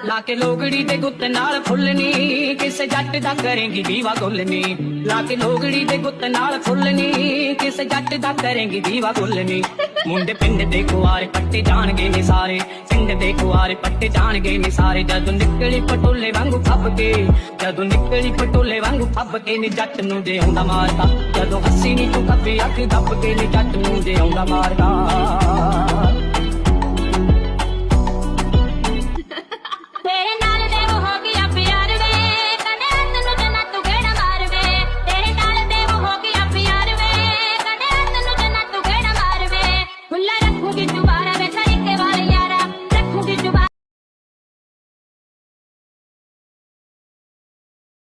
ਲਾ ਕੇ ਲੋਗੜੀ ਦੇ ਗੁੱਤ ਨਾਲ ਫੁੱਲਨੀ ਕਿਸੇ ਜੱਟ ਦਾ ਕਰੇਂਗੀ ਦੀਵਾ ਗੁੱਲਨੀ ਲਾ ਕੇ ਲੋਗੜੀ ਦੇ ਗੁੱਤ ਨਾਲ ਫੁੱਲਨੀ ਕਿਸੇ ਜੱਟ ਦਾ ਕਰੇਂਗੀ ਦੀਵਾ ਗੁੱਲਨੀ ਮੁੰਡੇ ਪਿੰਡ ਦੇ ਕੁਆਰੇ ਪੱਟੇ ਜਾਣਗੇ ਨੀ ਸਾਰੇ ਪਿੰਡ ਦੇ ਕੁਆਰੇ ਪੱਟੇ ਜਾਣਗੇ ਨੀ ਸਾਰੇ ਜਦੋਂ ਨਿਕਲੀ ਪਟੋਲੇ ਵਾਂਗੂ ਫੱਬ ਕੇ ਜਦੋਂ ਨਿਕਲੀ ਪਟੋਲੇ ਵਾਂਗੂ ਫੱਬ ਕੇ ਨੀ ਜੱਟ ਨੂੰ ਦੇ ਆਉਂਦਾ ਮਾਰਦਾ ਜਦੋਂ ਹੱਸੀ ਨੀ ਤੂੰ ਕੱਪੀ ਅੱਖ ਦੱਬ ਕੇ ਨੀ ਜੱਟ ਨੂੰ ਦੇ ਆਉਂਦਾ ਮਾਰਦਾ